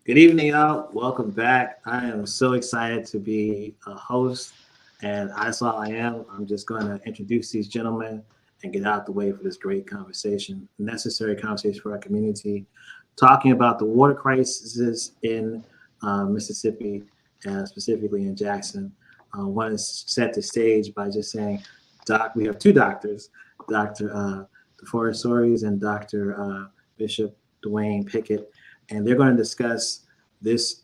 Good evening, y'all. Welcome back. I am so excited to be a host, and that's all I am. I'm just going to introduce these gentlemen and get out the way for this great conversation, necessary conversation for our community, talking about the water crisis in Mississippi, specifically in Jackson. I want to set the stage by just saying, Doc, we have two doctors, Dr. DeForest Soares and Dr. Bishop Dwayne Pickett, and they're going to discuss this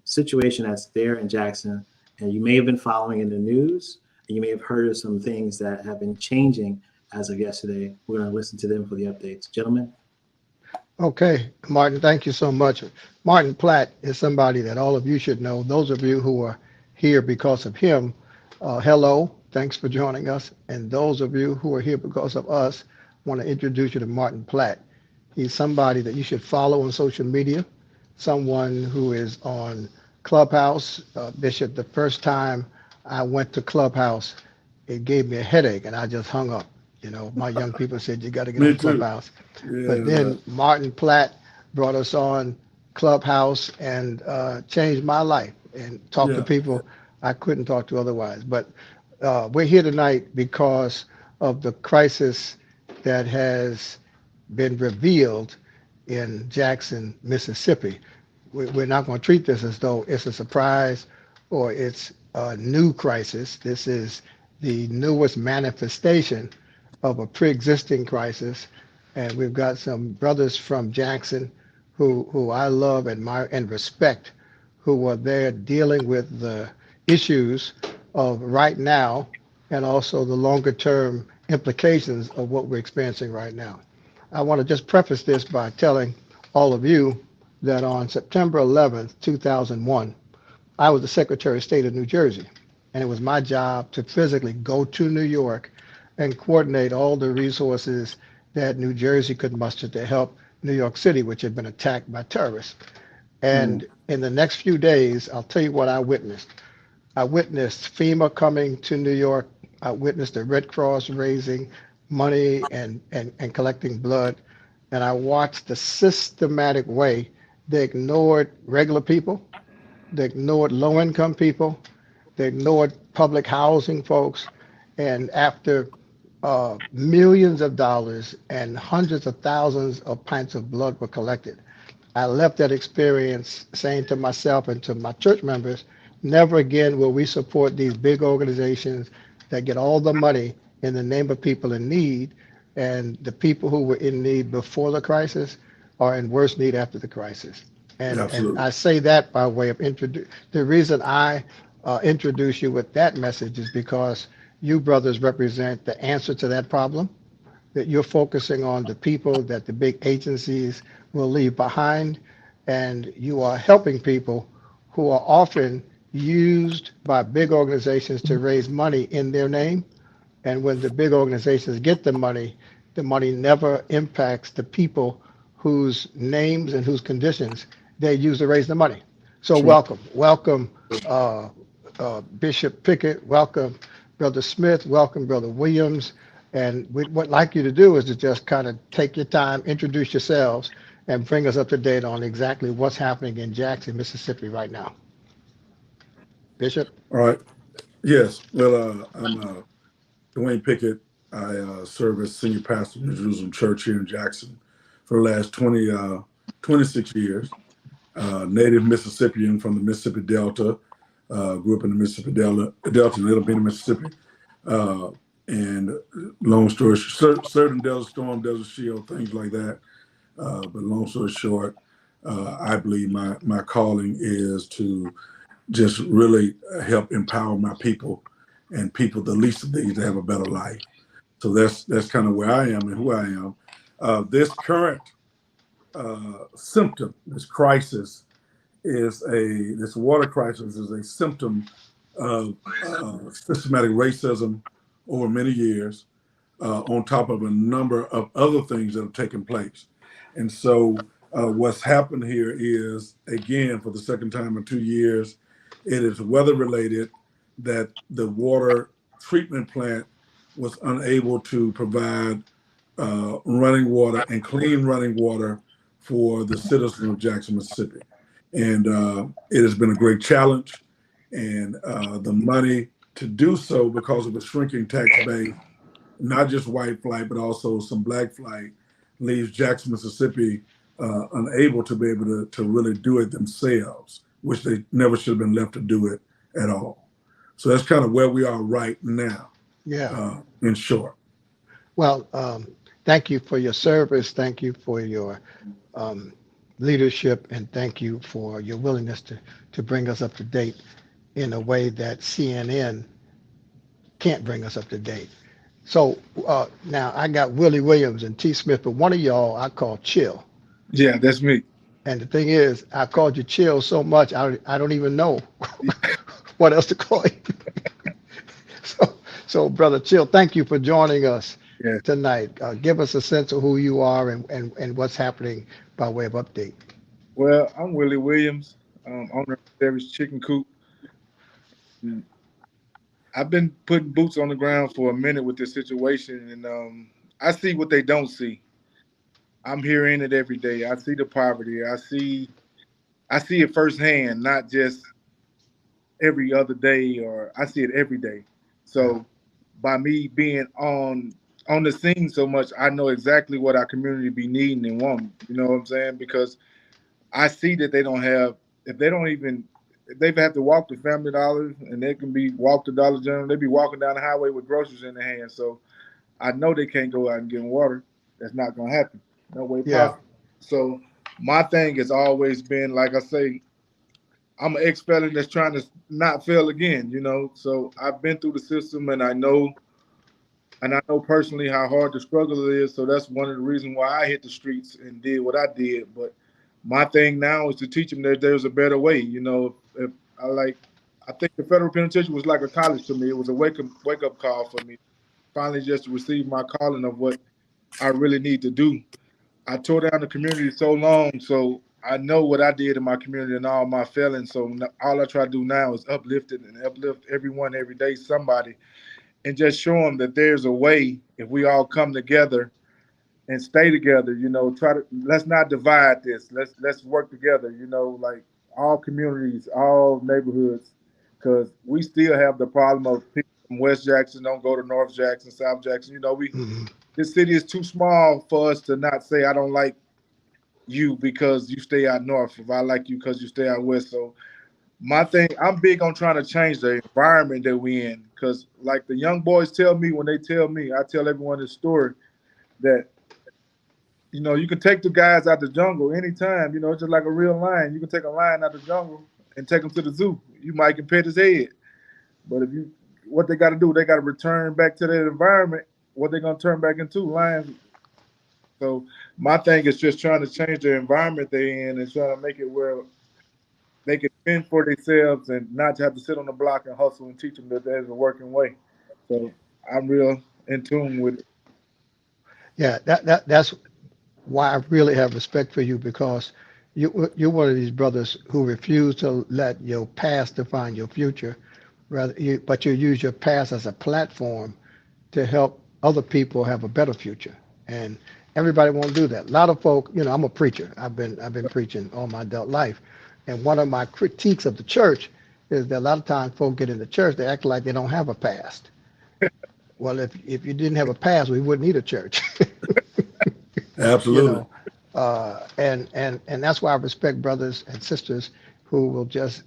situation that's there in Jackson. And you may have been following in the news, and you may have heard of some things that have been changing as of yesterday. We're going to listen to them for the updates. Gentlemen? Okay, Martin, thank you so much. Martin Platt is somebody that all of you should know. Those of you who are here because of him, hello, thanks for joining us. And those of you who are here because of us, want to introduce you to Martin Platt. He's somebody that you should follow on social media, someone who is on Clubhouse. Bishop, the first time I went to Clubhouse, it gave me a headache and I just hung up. My young people said, you got to get Me on too. Clubhouse. But Yeah, then Martin Platt brought us on Clubhouse and changed my life and talked to yeah, people I couldn't talk to otherwise. But we're here tonight because of the crisis that has been revealed in Jackson, Mississippi. We're not going to treat this as though it's a surprise or it's a new crisis. This is the newest manifestation of a pre-existing crisis. And we've got some brothers from Jackson who I love, admire, and respect, who are there dealing with the issues of right now and also the longer term implications of what we're experiencing right now. I want to just preface this by telling all of you that on September 11th, 2001, I was the Secretary of State of New Jersey, and it was my job to physically go to New York and coordinate all the resources that New Jersey could muster to help New York City, which had been attacked by terrorists. mm, And in the next few days, I'll tell you what I witnessed. I witnessed FEMA coming to New York. I witnessed the Red Cross raising money and collecting blood. And I watched the systematic way they ignored regular people, they ignored low income people, they ignored public housing folks. And after millions of dollars and hundreds of thousands of pints of blood were collected, I left that experience saying to myself and to my church members, never again will we support these big organizations that get all the money in the name of people in need. And the people who were in need before the crisis are in worse need after the crisis. And absolutely. I say that by way of introduce. The reason I introduce you with that message is because you brothers represent the answer to that problem, that you're focusing on the people that the big agencies will leave behind, and you are helping people who are often used by big organizations to raise money in their name. And when the big organizations get the money never impacts the people whose names and whose conditions they use to raise the money. So That's right. welcome, Bishop Pickett, welcome, Brother Smith, welcome, Brother Williams. And what I'd like you to do is to just kind of take your time, introduce yourselves, and bring us up to date on exactly what's happening in Jackson, Mississippi right now. Bishop? All right. Yes. Well, I'm Dwayne Pickett. I serve as senior pastor in the Jerusalem Church here in Jackson for the last 26 years. Native Mississippian from the Mississippi Delta. Grew up in the Mississippi Delta in Little Bina, Mississippi. Uh, and long story short, served in Desert Storm, Desert Shield, things like that. But long story short, I believe my calling is to just really help empower my people and people the least of these to have a better life. So that's kind of where I am and who I am. This current symptom, this crisis, this water crisis is a symptom of systematic racism over many years, on top of a number of other things that have taken place. And so, what's happened here is, again, for the second time in 2 years, it is weather related that the water treatment plant was unable to provide running water and clean running water for the citizens of Jackson, Mississippi. And it has been a great challenge. And the money to do so, because of a shrinking tax base, not just white flight, but also some black flight, leaves Jackson, Mississippi unable to be able to really do it themselves, which they never should have been left to do it at all. So that's kind of where we are right now, Yeah. in short. Well, thank you for your service. Thank you for your leadership, and thank you for your willingness to bring us up to date in a way that CNN can't bring us up to date. So now I got Willie Williams and T. Smith, but one of y'all I call Chill. Yeah, that's me. And the thing is, I called you Chill so much, I don't even know what else to call you. So, Brother Chill, thank you for joining us Yeah. tonight. Give us a sense of who you are and what's happening by way of update. Well, I'm Willie Williams, owner of Devil's Chicken Coop. And I've been putting boots on the ground for a minute with this situation, and I see what they don't see. I'm here in it every day. I see the poverty. I see it firsthand, not just every other day, or I see it every day. So by me being on the scene so much, I know exactly what our community be needing and wanting. You know what I'm saying? Because I see that they don't have, if they have to walk to Family Dollar and they can be walk to Dollar General, they be walking down the highway with groceries in their hand. So I know they can't go out and get water. That's not gonna happen. No way possible. So my thing has always been, like I say, I'm an ex-felon that's trying to not fail again, you know. So I've been through the system, and I know personally how hard the struggle is. So that's one of the reasons why I hit the streets and did what I did. But my thing now is to teach them that there's a better way. You know, I think the federal penitentiary was like a college to me. It was a wake up call for me. Finally, just to receive my calling of what I really need to do. I tore down the community so long, so I know what I did in my community and all my felons. So all I try to do now is uplift it and uplift everyone every day, somebody, and just show them that there's a way if we all come together and stay together. You know, let's not divide this. Let's work together. You know, like all communities, all neighborhoods, because we still have the problem of people from West Jackson don't go to North Jackson, South Jackson. You know, this city is too small for us to not say I don't like you because you stay out north, if I like you because you stay out west. So my thing, I'm big on trying to change the environment that we in, because like the young boys tell me when they tell me, I tell everyone this story that, you know, you can take the guys out the jungle anytime, you know, just like a real lion. You can take a lion out the jungle and take him to the zoo. You might can pet his head, but what they got to do, they got to return back to their environment. What they're gonna turn back into, lions. So my thing is just trying to change the environment they're in and trying to make it where they can fend for themselves and not have to sit on the block and hustle and teach them that there's a working way. So I'm real in tune with it. Yeah, that's why I really have respect for you, because you're one of these brothers who refuse to let your past define your future, but you use your past as a platform to help other people have a better future. And everybody won't do that. A lot of folk, you know, I'm a preacher. I've been preaching all my adult life. And one of my critiques of the church is that a lot of times folk get in the church, they act like they don't have a past. Well, if you didn't have a past, we wouldn't need a church. Absolutely. You know, and that's why I respect brothers and sisters who will just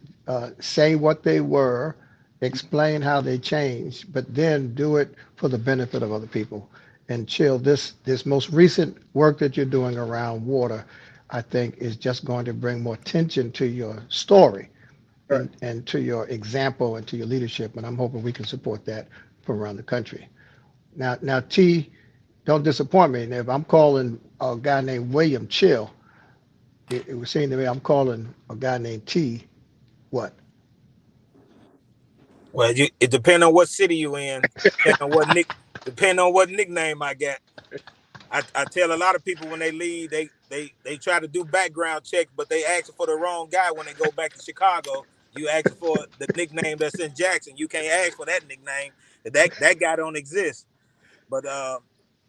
say what they were, explain how they changed, but then do it for the benefit of other people. And Chill, this most recent work that you're doing around water, I think is just going to bring more attention to your story and to your example and to your leadership. And I'm hoping we can support that from around the country. Now, T, don't disappoint me. And if I'm calling a guy named William Chill, it was saying to me, I'm calling a guy named T, what? Well, it depends on what city you in. Depend on what nickname I got. I tell a lot of people when they leave, they try to do background checks, but they ask for the wrong guy when they go back to Chicago. You ask for the nickname that's in Jackson. You can't ask for that nickname. That guy don't exist. But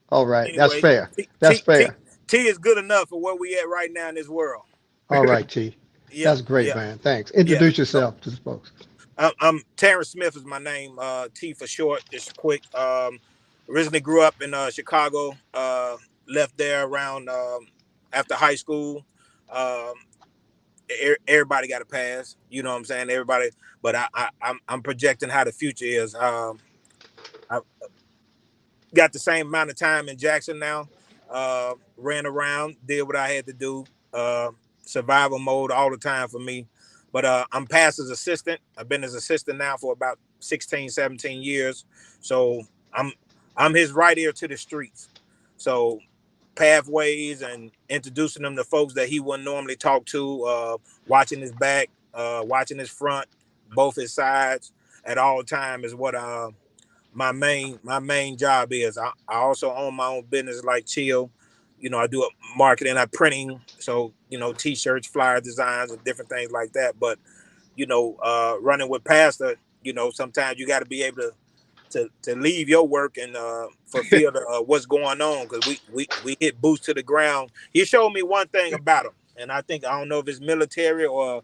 All right, that's anyway, fair. That's fair. T is good enough for where we at right now in this world. All right, T. Yeah, That's great, yeah, man. Thanks. yeah. Introduce So yourself to the folks. I'm Terrence Smith is my name. T for short. Just quick. Originally grew up in Chicago. Left there around after high school. Um, everybody got a pass. You know what I'm saying? Everybody. But I'm projecting how the future is. I got the same amount of time in Jackson now. Ran around, did what I had to do. Survival mode all the time for me. But I'm past as assistant. I've been as assistant now for about 16, 17 years. So I'm I'm his right ear to the streets. So pathways and introducing them to folks that he wouldn't normally talk to, watching his back, watching his front, both his sides at all time is what my main job is. I also own my own business like Chill. I do marketing, I printing, so t-shirts, flyer designs, and different things like that. But running with Pastor, sometimes you got to be able to leave your work and fulfill what's going on, because we hit boots to the ground. He showed me one thing about him, and I don't know if it's military or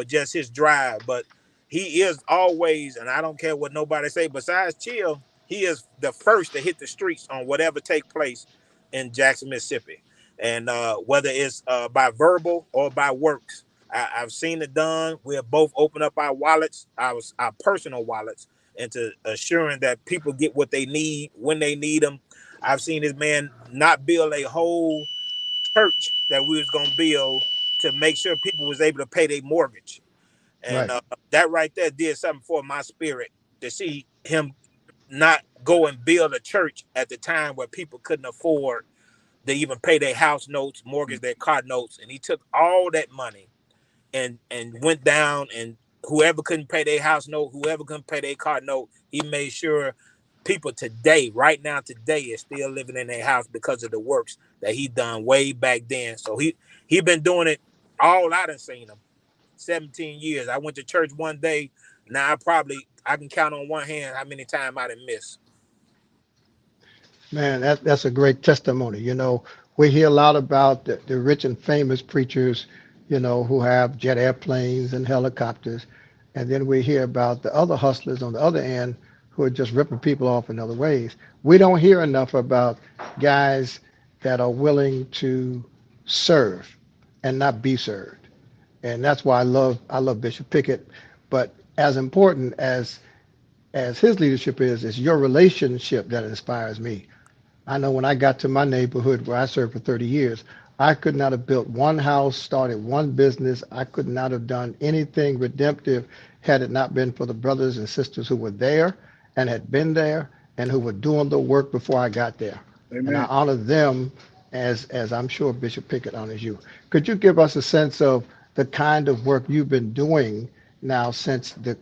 just his drive, but he is always, and I don't care what nobody say, besides Chill, he is the first to hit the streets on whatever take place in Jackson, Mississippi. And whether it's by verbal or by works, I've seen it done. We have both opened up our wallets, our personal wallets, into assuring that people get what they need when they need them. I've seen this man not build a whole church that we was gonna build to make sure people was able to pay their mortgage, and Right. that right there did something for my spirit to see him not go and build a church at the time where people couldn't afford to even pay their house notes, mortgage their car notes, and he took all that money and went down, and whoever couldn't pay their house note, whoever couldn't pay their car note, he made sure people today, right now, today, is still living in their house because of the works that he done way back then. So he been doing it all. I done seen him 17 years. I went to church one day. Now I can count on one hand how many times I done missed. Man, that's a great testimony. We hear a lot about the rich and famous preachers, who have jet airplanes and helicopters. And then we hear about the other hustlers on the other end who are just ripping people off in other ways. We don't hear enough about guys that are willing to serve and not be served. And that's why I love Bishop Pickett. But as important as his leadership is your relationship that inspires me. I know when I got to my neighborhood where I served for 30 years, I could not have built one house, started one business. I could not have done anything redemptive had it not been for the brothers and sisters who were there and had been there and who were doing the work before I got there. And I Amen. honor them as I'm sure Bishop Pickett honors you. Could you give us a sense of the kind of work you've been doing now since the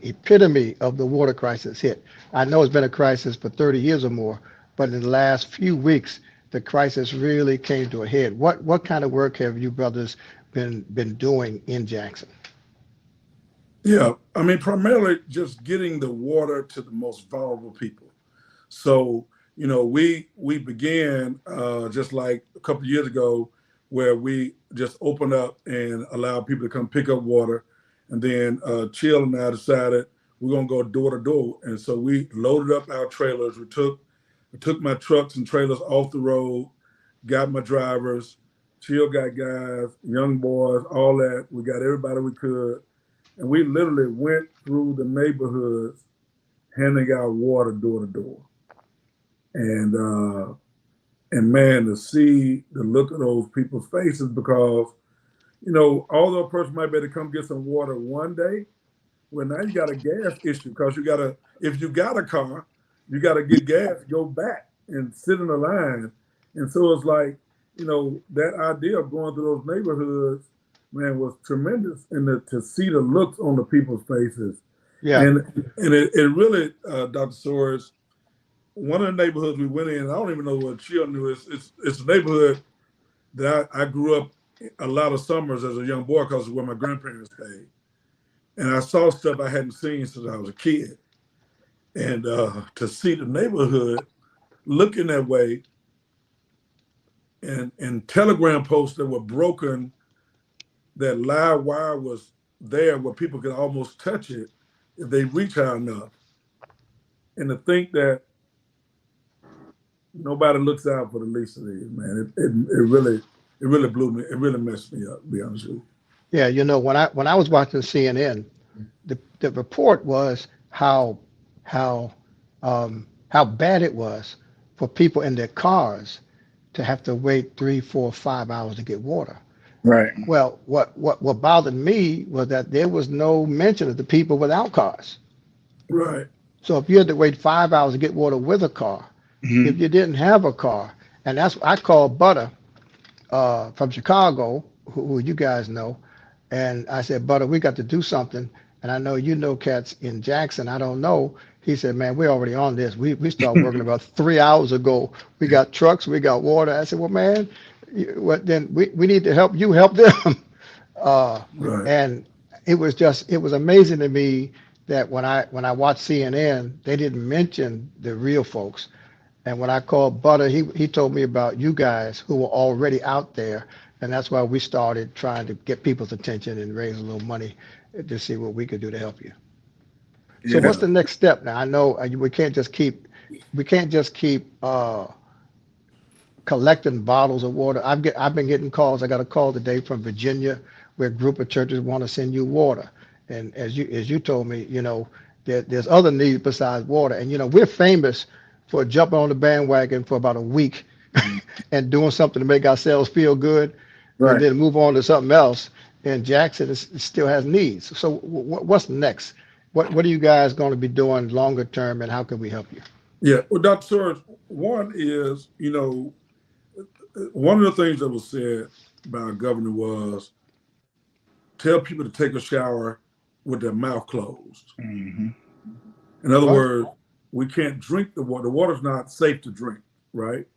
epitome of the water crisis hit? I know it's been a crisis for 30 years or more, but in the last few weeks, the crisis really came to a head. What kind of work have you brothers been doing in Jackson? Yeah, I mean, primarily just getting the water to the most vulnerable people. So, we began just like a couple of years ago, where we just opened up and allowed people to come pick up water. And then Chill and I decided we're gonna go door to door. And so we loaded up our trailers. We took my trucks and trailers off the road, got my drivers, Chill got guys, young boys, all that. We got everybody we could. And we literally went through the neighborhoods handing out water door to door. And man, to see the look of those people's faces, because, although a person might be able to come get some water one day, well, now you got a gas issue, because if you got a car, you got to get gas, go back and sit in a line. And so it's like, that idea of going through those neighborhoods, man, was tremendous. And to see the looks on the people's faces. Yeah. And it really, Dr. Soares, one of the neighborhoods we went in, I don't even know what Chill knew. It's a neighborhood that I grew up a lot of summers as a young boy, because it's where my grandparents stayed. And I saw stuff I hadn't seen since I was a kid. And to see the neighborhood looking that way, and telegram posts that were broken that live wire was there where people could almost touch it if they reach high enough. And to think that nobody looks out for the least of these, man, it really blew me. It really messed me up, to be honest with you. Yeah, you know, when I was watching CNN, the report was how bad it was for people in their cars to have to wait 3, 4, 5 hours to get water. Right. Well, what bothered me was that there was no mention of the people without cars. Right. So if you had to wait 5 hours to get water with a car, Mhm. if you didn't have a car, and that's I called Butter from Chicago, who you guys know, and I said, Butter, we got to do something. And I know you know cats in Jackson. I don't know. He said, man, we're already on this. We started working about 3 hours ago. We got trucks, we got water. I said, well, man, then we need to help you help them. Right. And it was amazing to me that when I watched CNN, they didn't mention the real folks. And when I called Butter, he told me about you guys who were already out there. And that's why we started trying to get people's attention and raise a little money to see what we could do to help you. So Yeah. what's the next step now? I know we can't just keep collecting bottles of water. I've been getting calls. I got a call today from Virginia where a group of churches want to send you water. And as you told me, you know, there's other needs besides water. And you know, we're famous for jumping on the bandwagon for about a week and doing something to make ourselves feel good, Right. and then move on to something else. And Jackson still has needs. So what's next? What are you guys going to be doing longer term, and how can we help you? Yeah. Well, Dr. Surge, one is, you know, one of the things that was said by our governor was tell people to take a shower with their mouth closed. Mhm. In other What? words, we can't drink the water. The water's not safe to drink, right?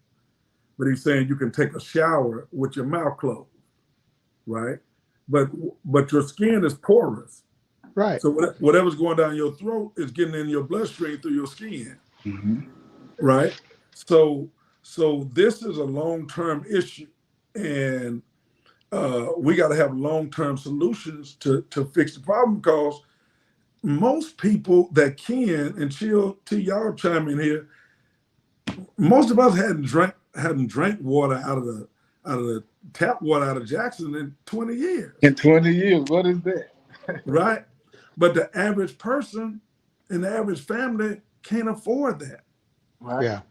But he's saying you can take a shower with your mouth closed, right? But your skin is porous. Right. So whatever's going down your throat is getting in your bloodstream through your skin, Mhm. right? So this is a long-term issue, and we got to have long-term solutions to fix the problem, because most people that can, and y'all chime in here, most of us hadn't drank water out of the tap water out of Jackson in 20 years, In 20 years, what is that? right? But the average person in the average family can't afford that. Right. Yeah.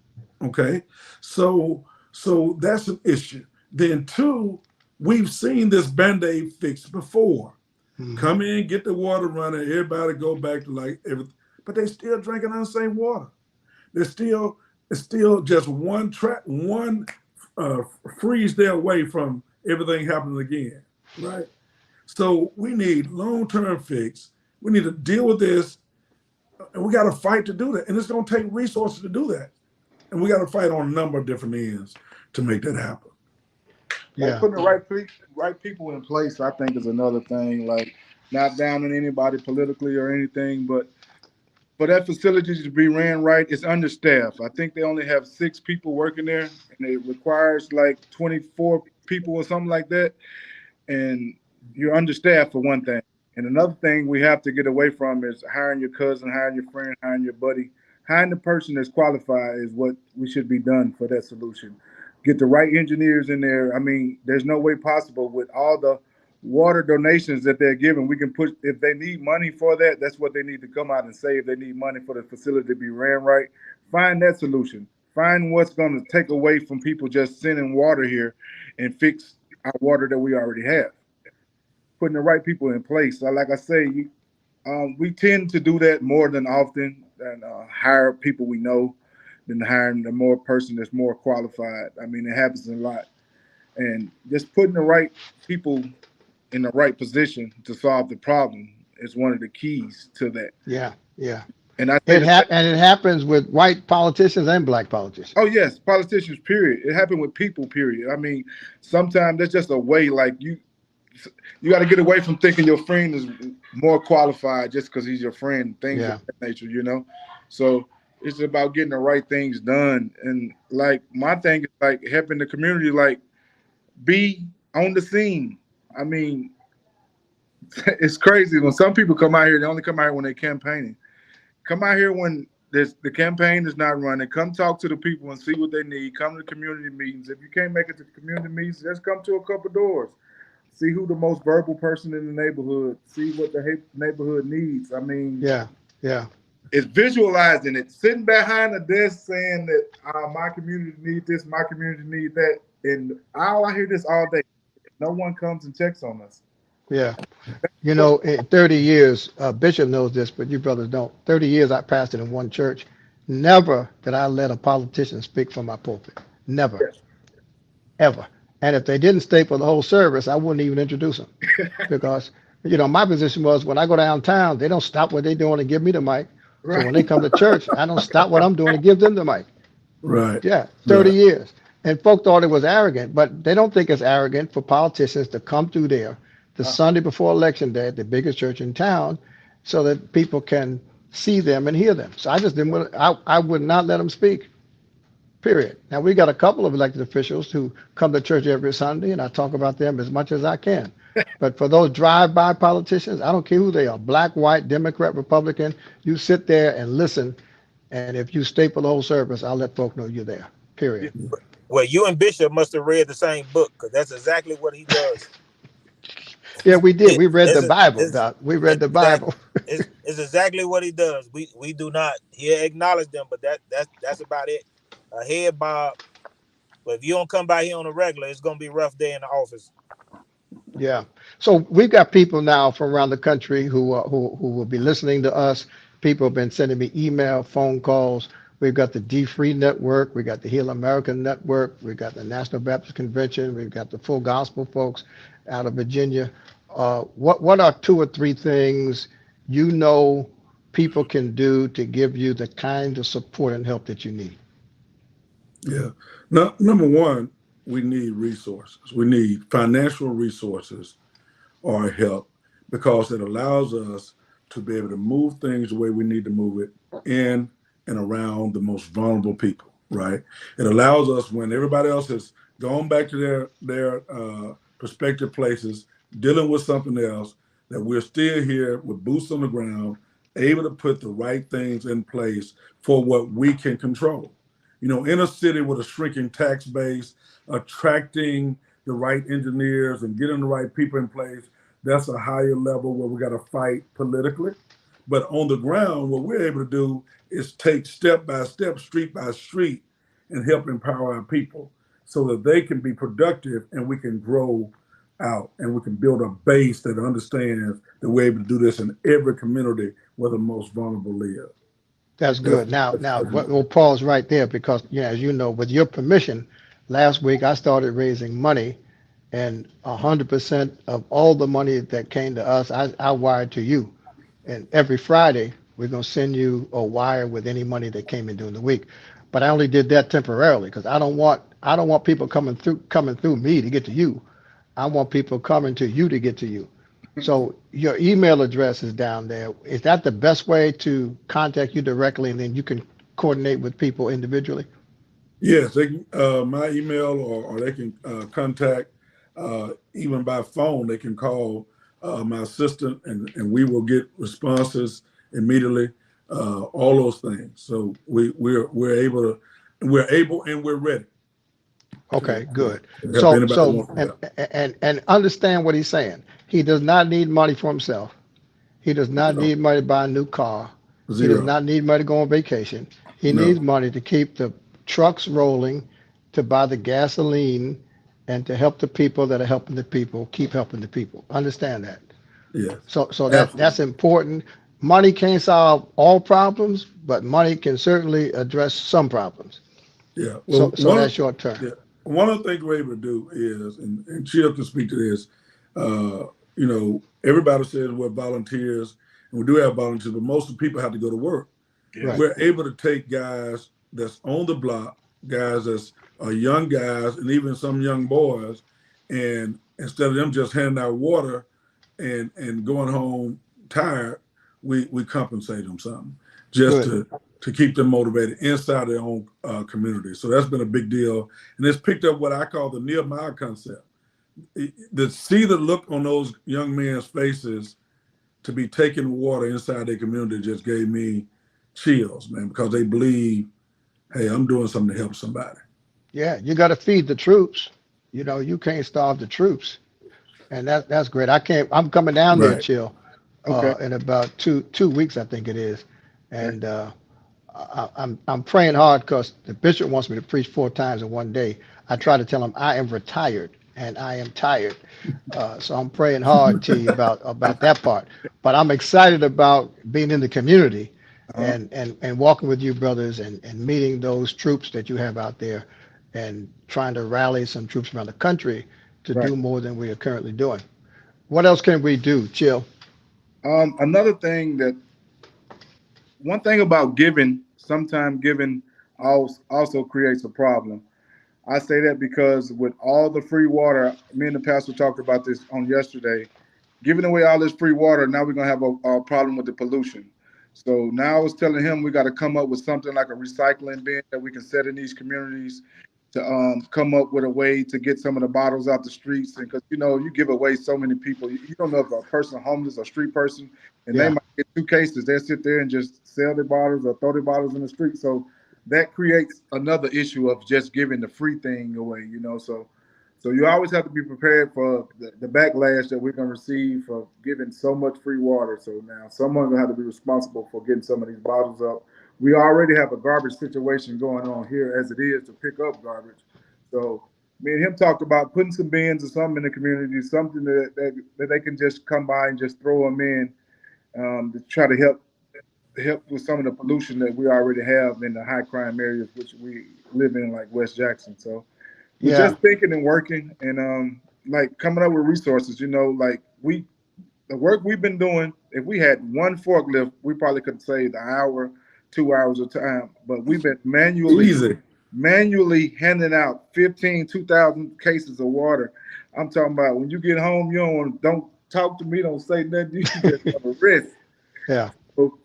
Okay, so that's an issue. Then two, we've seen this Band-Aid fix before. Mhm. Come in, get the water running, everybody go back to like everything, but they still drinking unsafe water. It's still just one freeze day away from everything happening again, right? So we need long-term fix. We need to deal with this, and we got to fight to do that. And it's going to take resources to do that. And we got to fight on a number of different ends to make that happen. Like Yeah. putting the right people in place, I think, is another thing. Like not downing anybody politically or anything, but for that facility to be ran right, it's understaffed. I think they only have 6 people working there, and it requires like 24 people or something like that. And you're understaffed for one thing. And another thing we have to get away from is hiring your cousin, hiring your friend, hiring your buddy. Hiring the person that's qualified is what we should be done for that solution. Get the right engineers in there. I mean, there's no way possible with all the water donations that they're giving. We can put, if they need money for that, that's what they need to come out and say. If they need money for the facility to be ran right, find that solution. Find what's going to take away from people just sending water here and fix our water that we already have. Putting the right people in place. So like I say, we tend to do that more than often than hire people we know than hiring the more person that's more qualified. I mean, it happens a lot. And just putting the right people in the right position to solve the problem is one of the keys to that. Yeah. Yeah. And I And think it happens with white politicians and black politicians. oh yes, politicians, period. It happened with people, period. I mean, sometimes that's just a way, like you got to get away from thinking your friend is more qualified just because he's your friend, things Yeah. of that nature, you know? So it's about getting the right things done. And like my thing is like helping the community, like be on the scene. I mean, It's crazy when some people come out here. They only come out here when they're campaigning. Come out here when the campaign is not running. Come talk to the people and see what they need. Come to community meetings. If you can't make it to the community meetings, just come to a couple doors. See who the most verbal person in the neighborhood. See what the neighborhood needs. I mean, Yeah, yeah, it's visualizing it. Sitting behind a desk saying that my community needs this, my community needs that, and I hear this all day. No one comes and checks on us. yeah. You know, in 30 years, Bishop knows this, but you brothers don't. 30 years I pastored in one church. Never did I let a politician speak from my pulpit. Never, Yes. ever. And if they didn't stay for the whole service, I wouldn't even introduce them because, my position was when I go downtown, they don't stop what they're doing and give me the mic. So when they come to church, I don't stop what I'm doing and give them the mic. Right. Yeah, 30 Right. years. And folk thought it was arrogant, but they don't think it's arrogant for politicians to come through there the Sunday before election day at the biggest church in town so that people can see them and hear them. So I just didn't want I would not let them speak, period. Now we got a couple of elected officials who come to church every Sunday and I talk about them as much as I can. But for those drive-by politicians, I don't care who they are, black, white, Democrat, Republican, you sit there and listen. And if you stay for the whole service, I'll let folk know you're there, period. Well, you and Bishop must have read the same book because that's exactly what he does. Yeah, we did. We read the It's- Bible, it's- Doc. We read the exactly. Bible. It's exactly what he does. We do not acknowledge them, but that's about it. A head bob. But if you don't come by here on a regular, it's gonna be a rough day in the office. Yeah. So we've got people now from around the country who will be listening to us. People have been sending me email, phone calls. We've got the D Free Network. We got the Heal America Network. We've got the National Baptist Convention. We've got the Full Gospel folks out of Virginia. What are 2 or 3 things people can do to give you the kind of support and help that you need? Yeah. Now, number one, we need resources. We need financial resources or help because it allows us to be able to move things the way we need to move it in and around the most vulnerable people, right? It allows us when everybody else has gone back to their prospective places, dealing with something else, that we're still here with boots on the ground, able to put the right things in place for what we can control. In a city with a shrinking tax base, attracting the right engineers and getting the right people in place, that's a higher level where we got to fight politically. But on the ground, what we're able to do is take step by step, street by street, and help empower our people so that they can be productive and we can grow out and we can build a base that understands that we're able to do this in every community where the most vulnerable live. That's good. Now, we'll pause right there because, as you know, with your permission, last week I started raising money, and 100% of all the money that came to us, I wired to you. And every Friday, we're going to send you a wire with any money that came in during the week. But I only did that temporarily because I don't want people coming through me to get to you. I want people coming to you to get to you. So your email address is down there. Is that the best way to contact you directly, and then you can coordinate with people individually? Yes, they can, my email or they can contact even by phone. They can call my assistant, and we will get responses immediately. All those things. So we're able and we're ready. Okay, good. Help So anybody so want help. and understand what he's saying. He does not need money for himself. He does not No. need money to buy a new car. He Zero. does not need money to go on vacation. He No. needs money to keep the trucks rolling, to buy the gasoline, and to help the people that are helping the people keep helping the people. Understand that. Yes. So Absolutely. that's important. Money can't solve all problems, but money can certainly address some problems. Yeah. So one that's of, short term. yeah, one of the things we're able to do is, and Chill can speak to this. Everybody says we're volunteers, and we do have volunteers, but most of the people have to go to work. Right. We're able to take guys that's on the block, guys that's young guys, and even some young boys, and instead of them just handing out water and going home tired, we compensate them something just to keep them motivated inside their own community. So that's been a big deal, and it's picked up what I call the Nehemiah concept. to see the look on those young men's faces to be taking water inside their community just gave me chills, man, because they believe, hey, I'm doing something to help somebody. Yeah, you got to feed the troops. You know, you can't starve the troops, and that's great. I'm coming down there, Right. Chill, Okay. in about two weeks, I think it is, and I'm praying hard because the bishop wants me to preach 4 times in one day. I try to tell him I am retired and I am tired, so I'm praying hard to you about that part. But I'm excited about being in the community Uh-huh. and walking with you brothers and meeting those troops that you have out there and trying to rally some troops around the country to Right. do more than we are currently doing. What else can we do, Chill? Another thing one thing about giving, sometimes giving also creates a problem. I say that because with all the free water, me and the pastor talked about this on yesterday, giving away all this free water, now we're going to have a problem with the pollution. So now I was telling him we got to come up with something like a recycling bin that we can set in these communities to come up with a way to get some of the bottles out the streets. And because, you give away so many people, you don't know if a person homeless or street person, and they Yeah. might get 2 cases. They'll sit there and just sell their bottles or throw their bottles in the street. So that creates another issue of just giving the free thing away, So you always have to be prepared for the backlash that we're going to receive for giving so much free water. So now someone's going to have to be responsible for getting some of these bottles up. We already have a garbage situation going on here as it is to pick up garbage. So me and him talked about putting some bins or something in the community, something that they can just come by and just throw them in to try to help with some of the pollution that we already have in the high crime areas, which we live in, like West Jackson. So we're Yeah. just thinking and working and like coming up with resources, like the work we've been doing, if we had one forklift, we probably could save an hour, 2 hours of time, but we've been manually handing out 2,000 cases of water. I'm talking about when you get home, don't talk to me, don't say nothing, you just have a rest. Yeah. So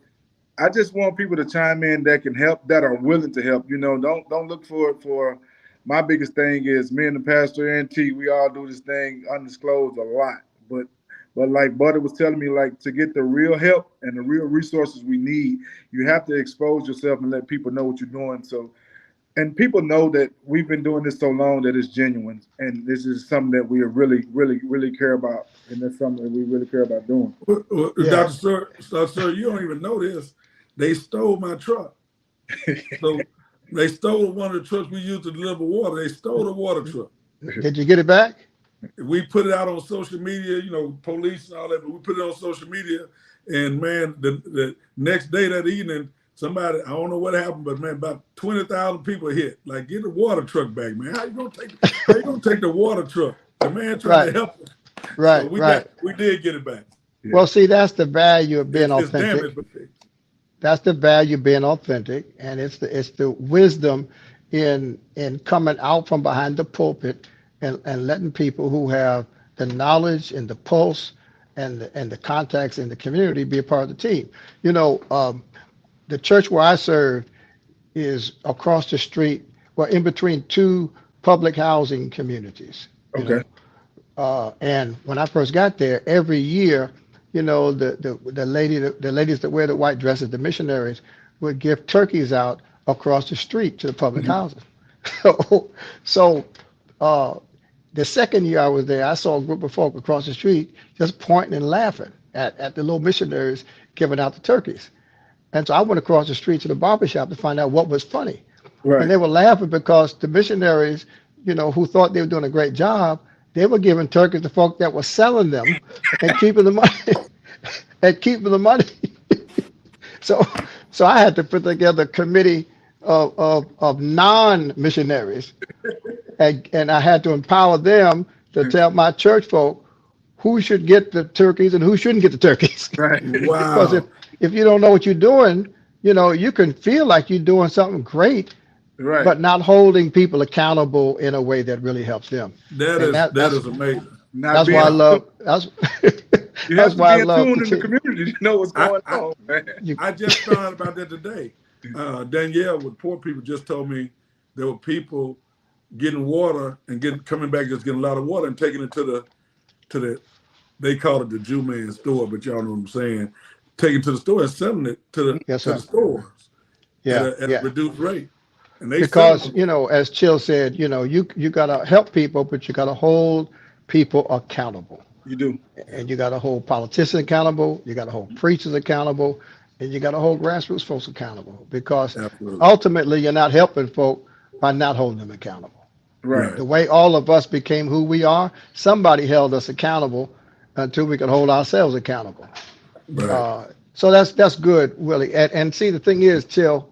I just want people to chime in that can help, that are willing to help. Don't look for it for. My biggest thing is me and the pastor and T. We all do this thing undisclosed a lot, but like Butter was telling me, like to get the real help and the real resources we need, you have to expose yourself and let people know what you're doing. So, and people know that we've been doing this so long that it's genuine, and this is something that we really, really, really care about, and that's something that we really care about doing. Well, Yeah. Dr. Sir, you don't even know this. They stole my truck. So they stole one of the trucks we used to deliver water. They stole the water truck. Did you get it back? We put it out on social media, police and all that, but we put it on social media. And man, the next day, that evening, somebody, I don't know what happened, but man, about 20,000 people hit. Like, get the water truck back, man. How you gonna take the water truck? The man trying to help us. Right, So we did get it back. Well, see, that's the value of being It's authentic. damaged, but That's the value of being authentic, and it's the wisdom in coming out from behind the pulpit and letting people who have the knowledge and the pulse and the contacts in the community be a part of the team. The church where I serve is across the street, well, in between 2 public housing communities. Okay. And when I first got there, every year, the ladies that wear the white dresses, the missionaries, would give turkeys out across the street to the public houses. So the second year I was there, I saw a group of folk across the street just pointing and laughing at the little missionaries giving out the turkeys. And so I went across the street to the barbershop to find out what was funny. Right. And they were laughing because the missionaries, who thought they were doing a great job, they were giving turkeys to folk that were selling them and keeping the money. So I had to put together a committee of non-missionaries, and I had to empower them to tell my church folk who should get the turkeys and who shouldn't get the turkeys. Right. wow. Because if you don't know what you're doing, you can feel like you're doing something great, Right. but not holding people accountable in a way that really helps them. That is amazing. That's why I love. You That's have why I to be love in tune in the community to know what's going on, man. I just found out about that today. Danielle with Poor People just told me there were people getting water and coming back, just getting a lot of water and taking it to the they call it the Jew man store, but y'all know what I'm saying. Taking it to the store and selling it to Yes, the sir. stores Yeah, at a reduced rate. And they because selling you know, as Chill said, you know, you gotta help people, but you gotta hold people accountable, You do. and you gotta hold politicians accountable, you gotta hold preachers accountable, and you gotta hold grassroots folks accountable, because absolutely ultimately you're not helping folk by not holding them accountable. Right. The way all of us became who we are, somebody held us accountable until we could hold ourselves accountable. right. So that's good, Willie. And see, the thing is, Chill,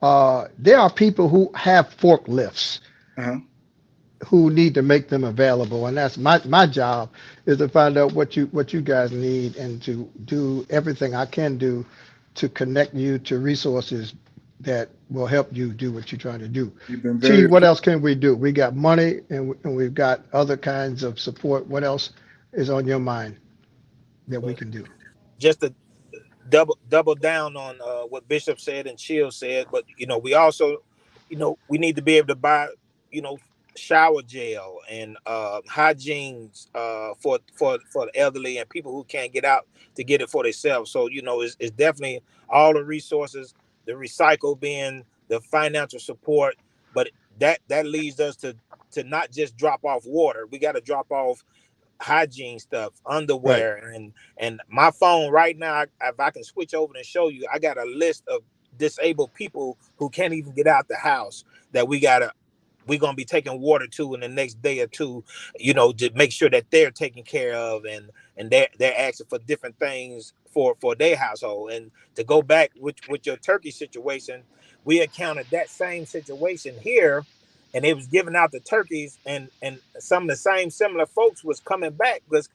there are people who have forklifts Uh-huh. who need to make them available, and that's my job is to find out what you guys need and to do everything I can do to connect you to resources that will help you do what you're trying to do. You've been T, very what else can we do? We got money and we've got other kinds of support. What else is on your mind that we can do? Just to double down on what Bishop said and Chill said, but you know, we also, you know, we need to be able to buy, you know, shower gel and hygienes for the elderly and people who can't get out to get it for themselves. So you know, it's definitely all the resources, the recycle being the financial support, but that leads us to not just drop off water. We got to drop off hygiene stuff, Right. underwear, and my phone right now, if I can switch over and show you, I got a list of disabled people who can't even get out the house that we're gonna be taking water to in the next day or two, you know, to make sure that they're taken care of, and they're asking for different things for their household. And to go back with your turkey situation, we encountered that same situation here, and they was giving out the turkeys, and some of the same similar folks was coming back because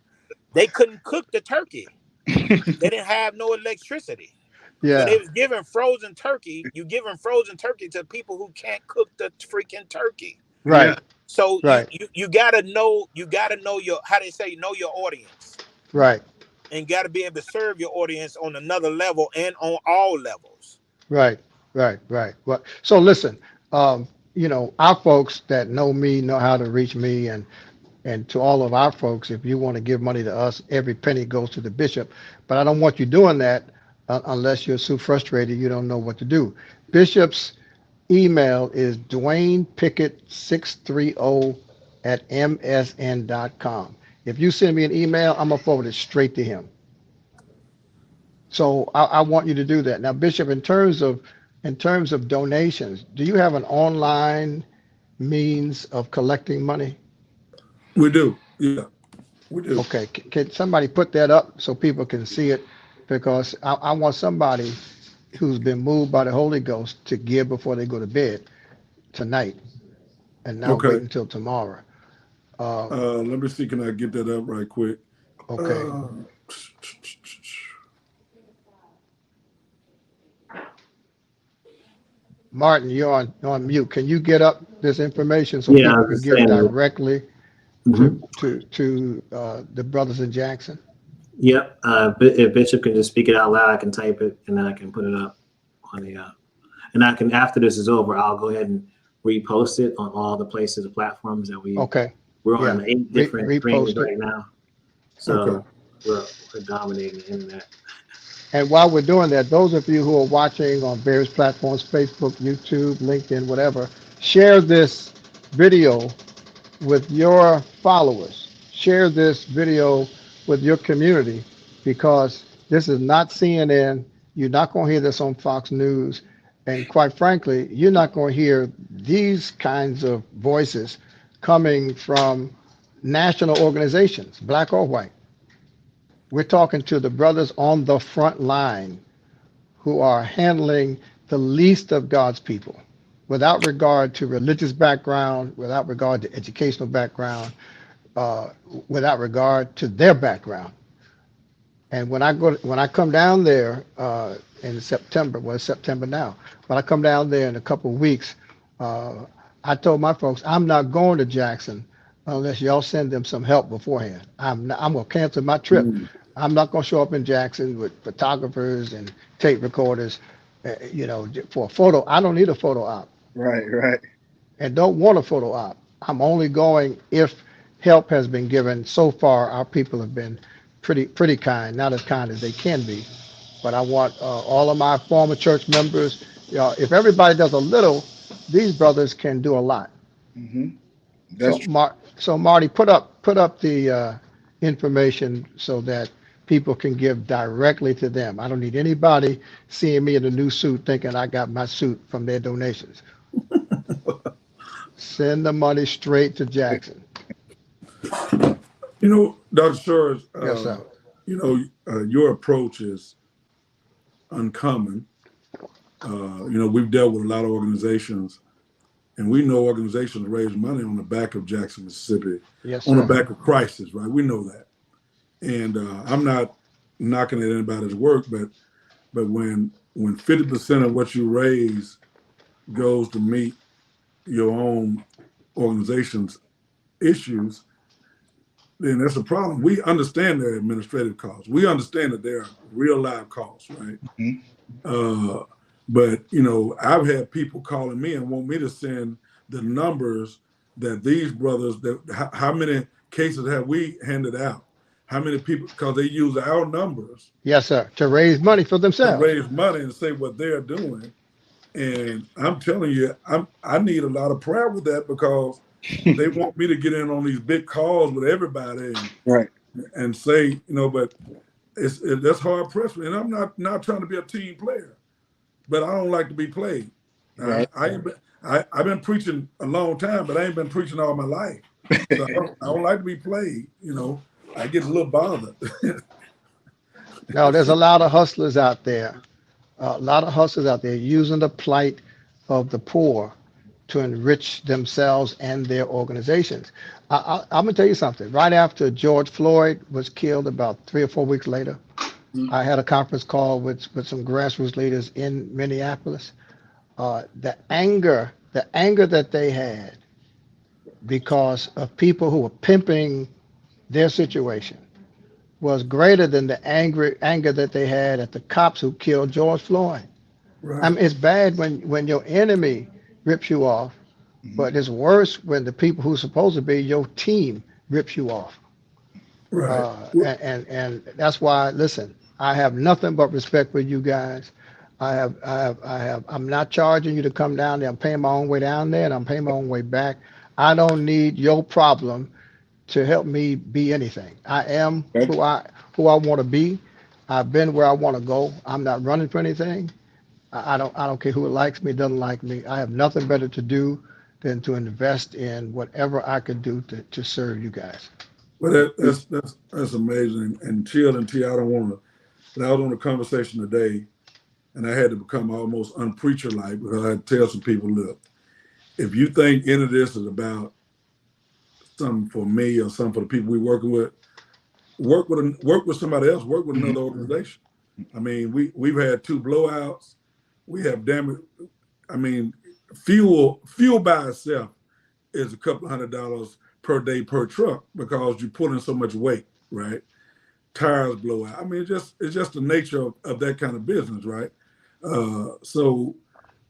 they couldn't cook the turkey. They didn't have no electricity. So Yeah. they was giving frozen turkey. You giving frozen turkey to people who can't cook the freaking turkey. Right. So Right. you gotta know your, how they say, know your audience, Right. and gotta be able to serve your audience on another level and on all levels. Right. Right. Well, so listen, you know, our folks that know me know how to reach me, and to all of our folks, if you want to give money to us, every penny goes to the bishop. But I don't want you doing that unless you're so frustrated you don't know what to do. Bishop's email is DwaynePickett630@msn.com. If you send me an email, I'm gonna forward it straight to him. So I want you to do that. Now, Bishop, in terms of donations, do you have an online means of collecting money? We do. Yeah, we do. Okay, can somebody put that up so people can see it? Because I want somebody who's been moved by the Holy Ghost to give before they go to bed tonight and not wait Okay. until tomorrow. Let me see. Can I get that up right quick? Okay. Martin, you're on mute. Can you get up this information so Yeah, I people was can just give saying that. directly Mhm. to the brothers in Jackson? Yep. If Bishop can just speak it out loud, I can type it and then I can put it up on the. And I can, after this is over, I'll go ahead and repost it on all the places, the platforms that Okay. we're Yeah. on 8 different Repost screens it. right now. So Okay. we're dominating the internet. And while we're doing that, those of you who are watching on various platforms, Facebook, YouTube, LinkedIn, whatever, share this video with your followers. Share this video with your community, because this is not CNN. You're not going to hear this on Fox News. And quite frankly, you're not going to hear these kinds of voices coming from national organizations, black or white. We're talking to the brothers on the front line who are handling the least of God's people, without regard to religious background, without regard to educational background, without regard to their background. And when I come down there in September, well, it's September now. When I come down there in a couple of weeks, I told my folks I'm not going to Jackson unless y'all send them some help beforehand. I'm gonna cancel my trip. Mm. I'm not gonna show up in Jackson with photographers and tape recorders, for a photo. I don't need a photo op right. and don't want a photo op. I'm only going if help has been given. So far, our people have been pretty kind, not as kind as they can be. But I want all of my former church members, if everybody does a little, these brothers can do a lot. Hmm. That's So, true. Marty, put up the information so that people can give directly to them. I don't need anybody seeing me in a new suit thinking I got my suit from their donations. Send the money straight to Jackson. You know, Dr. Shores, Yes, sir. your approach is uncommon. We've dealt with a lot of organizations, and we know organizations raise money on the back of Jackson, Mississippi, Yes, on the sir. back of crisis, right? We know that. And I'm not knocking at anybody's work, but when 50% of what you raise goes to meet your own organization's issues, then that's a problem. We understand their administrative costs. We understand that there are real live costs, right? Mhm. But I've had people calling me and want me to send the numbers that these brothers, how many cases have we handed out? How many people, because they use our numbers Yes, sir. To raise money for to themselves. raise money and say what they're doing. And I'm telling you, I need a lot of prayer with that, because they want me to get in on these big calls with everybody Right. and say, but that's hard pressure. And I'm not trying to be a team player, but I don't like to be played. Right. I've been preaching a long time, but I ain't been preaching all my life. So I don't like to be played. I get a little bothered. Now, there's a lot of hustlers out there, using the plight of the poor to enrich themselves and their organizations. I'm gonna tell you something. Right after George Floyd was killed, about 3 or 4 weeks later, I had a conference call with some grassroots leaders in Minneapolis. The anger that they had because of people who were pimping their situation was greater than the anger that they had at the cops who killed George Floyd. Right. I mean, it's bad when your enemy rips you off, but it's worse when the people who's supposed to be your team rips you off. Right. And that's why, listen, I have nothing but respect for you guys. I'm not charging you to come down there. I'm paying my own way down there and I'm paying my own way back. I don't need your problem to help me be anything. I am who I want to be. I've been where I want to go. I'm not running for anything. I don't care who likes me, doesn't like me. I have nothing better to do than to invest in whatever I could do to serve you guys. Well, that's amazing. And Chill and T, I don't want to. But I was on a conversation today, and I had to become almost unpreacher-like, because I had to tell some people, look, if you think any of this is about something for me or something for the people we're working with, work with somebody else, work with another organization. I mean, we've had 2 blowouts. We have fuel by itself is a couple $100 per day per truck, because you put in so much weight, right? Tires blow out. I mean, it's just the nature of that kind of business, right? So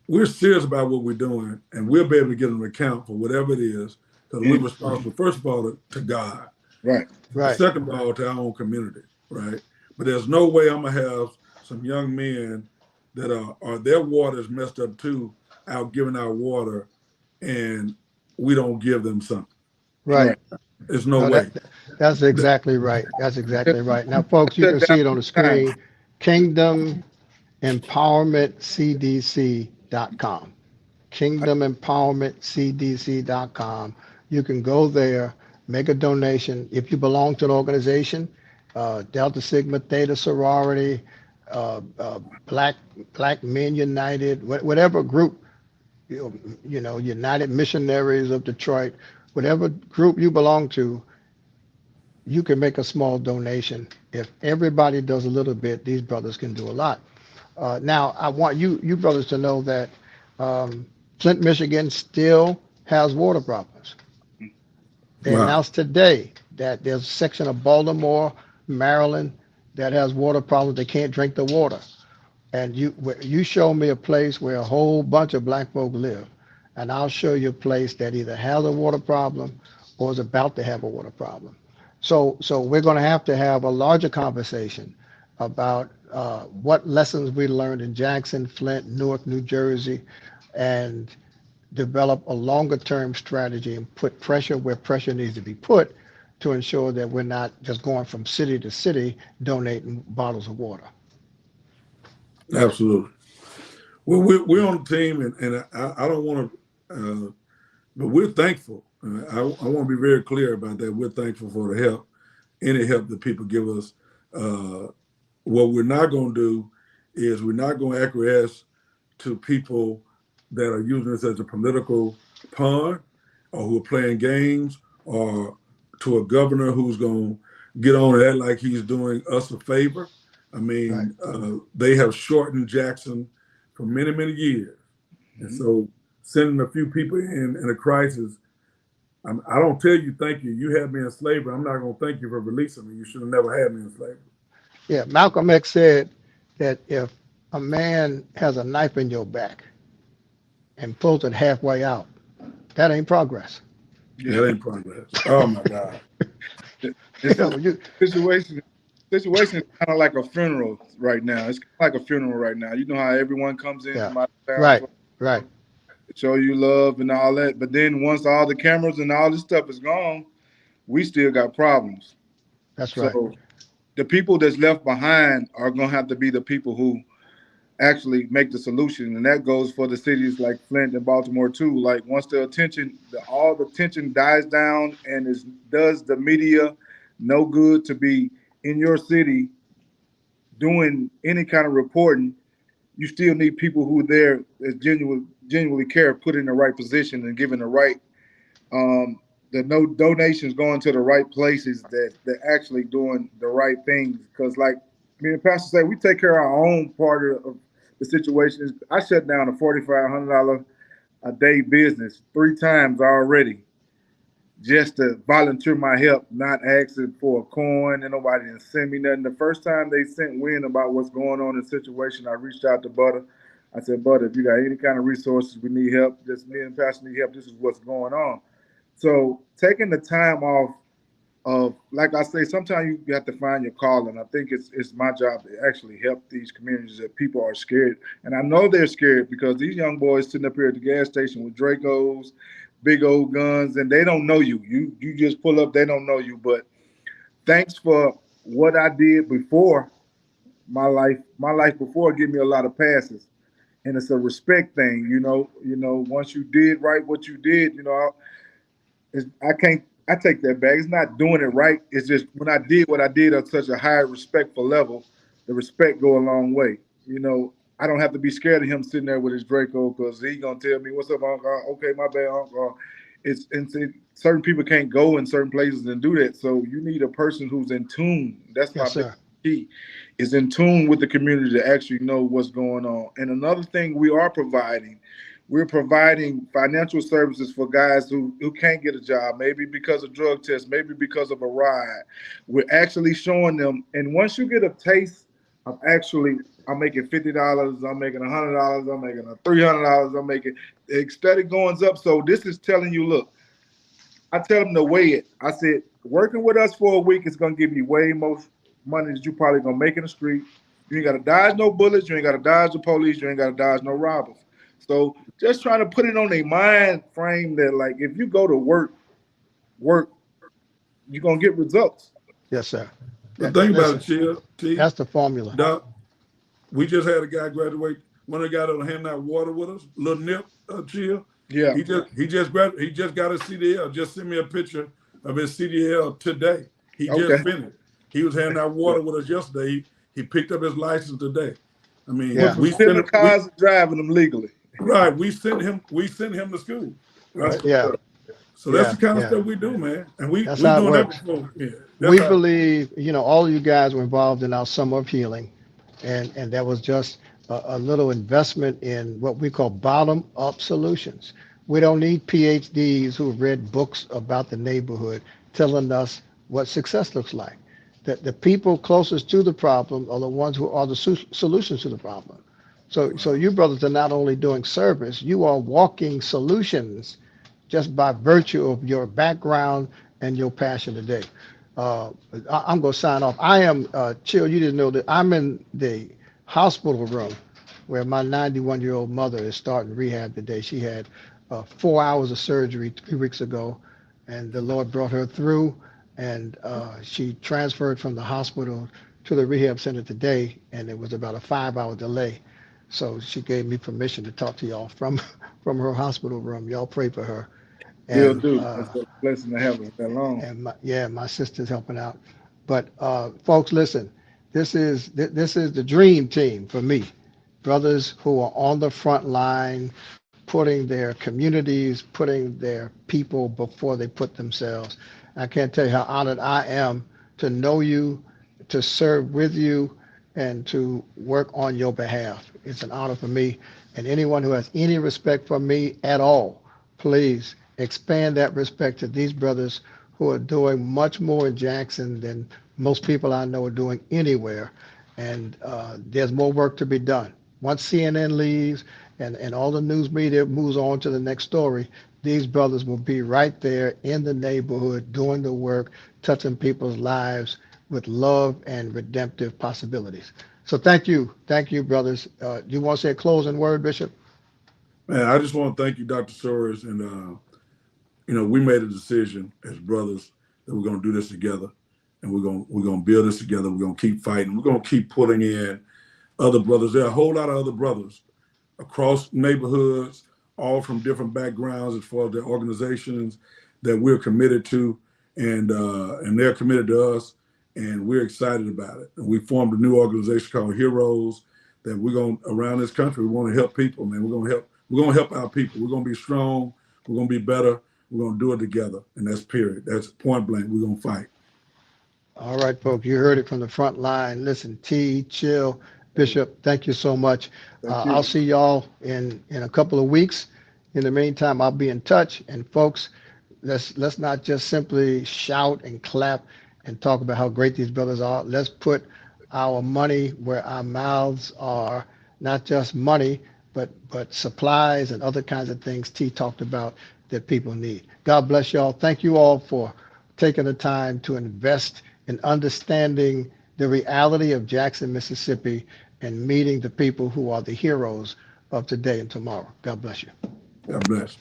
we're serious about what we're doing, and we'll be able to get an account for whatever it is, because we're responsible, first of all, to God. Right. Right. Second of all, to our own community, right? But there's no way I'm gonna have some young men that are their water is messed up too, out giving out water, and we don't give them something. Right. There's no No, way. that's exactly right. That's exactly right. Now, folks, you can see it on the screen. KingdomEmpowermentCDC.com. KingdomEmpowermentCDC.com. You can go there, make a donation. If you belong to an organization, Delta Sigma Theta Sorority, Black Men United, whatever group, United Missionaries of Detroit, whatever group you belong to, you can make a small donation. If everybody does a little bit, these brothers can do a lot. Now, I want you brothers to know that Flint, Michigan still has water problems. They Wow. announced today that there's a section of Baltimore, Maryland, that has water problems. They can't drink the water. And you show me a place where a whole bunch of black folk live, and I'll show you a place that either has a water problem or is about to have a water problem. So we're going to have a larger conversation about what lessons we learned in Jackson, Flint, Newark, New Jersey, and develop a longer term strategy and put pressure where pressure needs to be put to ensure that we're not just going from city to city donating bottles of water. Absolutely. Well, we're on the team, and I don't want to, but we're thankful. I want to be very clear about that. We're thankful for the help, any help that people give us. What we're not going to do is we're not going to acquiesce to people that are using this as a political pawn, or who are playing games, or to a governor who's going to get on and act like he's doing us a favor. I mean, they have shortened Jackson for many, many years. And so sending a few people in a crisis, I don't tell you thank you. You had me in slavery. I'm not going to thank you for releasing me. You should have never had me in slavery. Yeah, Malcolm X said that if a man has a knife in your back and pulls it halfway out, that ain't progress. That ain't progress. Oh my God. Situation is kind of like a funeral right now. It's like a funeral right now. You know how everyone comes in from out of town, right. show you love and all that. But then once all the cameras and all this stuff is gone, we still got problems. That's right. So the people that's left behind are gonna have to be the people who actually make the solution, and that goes for the cities like Flint and Baltimore too. Like once all the tension dies down, and does the media no good to be in your city doing any kind of reporting, you still need people who are there that genuinely care, put in the right position and giving the right donations going to the right places that actually doing the right things. Because like me and Pastor say, we take care of our own part of the situation. I shut down a $4,500 a day business 3 times already just to volunteer my help, not asking for a coin, and nobody didn't send me nothing. The first time they sent wind about what's going on in the situation, I reached out to Butter. I said, Butter, if you got any kind of resources, we need help. Just me and Pastor need help. This is what's going on. So taking the time off of, like I say, sometimes you have to find your calling. I think it's my job to actually help these communities that people are scared. And I know they're scared because these young boys sitting up here at the gas station with Dracos, big old guns, and they don't know you. You just pull up, they don't know you. But thanks for what I did before my life. My life before gave me a lot of passes. And it's a respect thing, you know, once you did right what you did, I take that back. It's not doing it right. It's just when I did what I did at such a high respectful level, the respect go a long way. I don't have to be scared of him sitting there with his Draco because he's gonna tell me, "What's up, Uncle? Okay, my bad, Uncle." Certain people can't go in certain places and do that. So you need a person who's in tune. That's my big key, is in tune with the community to actually know what's going on. And another thing we're providing financial services for guys who can't get a job, maybe because of drug tests, maybe because of a ride. We're actually showing them. And once you get a taste of actually, I'm making $50, I'm making $100, I'm making $300, I'm making, it steady going up. So this is telling you, look, I tell them to weigh it. I said, working with us for a week is going to give you way more money that you probably going to make in the street. You ain't got to dodge no bullets. You ain't got to dodge the police. You ain't got to dodge no robbers. So just trying to put it on a mind frame that, like, if you go to work, you're going to get results. Yes, sir. The thing about it, Chill, that's the formula. Doc, we just had a guy graduate. One of the guys that handing out water with us, Little Nip, Chill. Yeah. He just got his CDL. Just sent me a picture of his CDL today. He just finished. He was handing out water with us yesterday. He picked up his license today. I mean, we sent the cars and driving them legally. Right. We sent him to school. Right. Yeah. So that's the kind of stuff we do, man. And we doing that before. Yeah. We believe, all of you guys were involved in our summer of healing, and that was just a little investment in what we call bottom-up solutions. We don't need PhDs who have read books about the neighborhood telling us what success looks like. The people closest to the problem are the ones who are the solutions to the problem. So you brothers are not only doing service, you are walking solutions just by virtue of your background and your passion today. I'm going to sign off. I am, Chill, you didn't know that I'm in the hospital room where my 91-year-old mother is starting rehab today. She had 4 hours of surgery 3 weeks ago, and the Lord brought her through, and she transferred from the hospital to the rehab center today, and it was about a 5-hour delay. So she gave me permission to talk to y'all from her hospital room. Y'all pray for her. Will And do. It's a blessing to have us that long. and my sister's helping out. But folks, listen, this is the dream team for me. Brothers who are on the front line, putting their communities, putting their people before they put themselves. I can't tell you how honored I am to know you, to serve with you, and to work on your behalf. It's an honor for me. And anyone who has any respect for me at all, please expand that respect to these brothers who are doing much more in Jackson than most people I know are doing anywhere. And there's more work to be done. Once CNN leaves and all the news media moves on to the next story, these brothers will be right there in the neighborhood doing the work, touching people's lives with love and redemptive possibilities. So thank you, brothers. Do you want to say a closing word, Bishop? Man, I just want to thank you, Dr. Soares, and we made a decision as brothers that we're going to do this together, and we're going to build this together. We're going to keep fighting. We're going to keep pulling in other brothers. There are a whole lot of other brothers across neighborhoods, all from different backgrounds as far as their organizations that we're committed to, and they're committed to us, and we're excited about it. And we formed a new organization called Heroes that we're going around this country. We want to help people, man. We're going to help our people. We're going to be strong. We're going to be better. We're going to do it together, and that's period. That's point blank. We're going to fight. All right, folks, you heard it from the front line. Listen, T, Chill, Bishop, thank you so much. Thank you. I'll see y'all in a couple of weeks. In the meantime, I'll be in touch. And folks, let's not just simply shout and clap and talk about how great these brothers are. Let's put our money where our mouths are, not just money, but supplies and other kinds of things T talked about that people need. God bless y'all. Thank you all for taking the time to invest in understanding the reality of Jackson, Mississippi, and meeting the people who are the heroes of today and tomorrow. God bless you. God bless.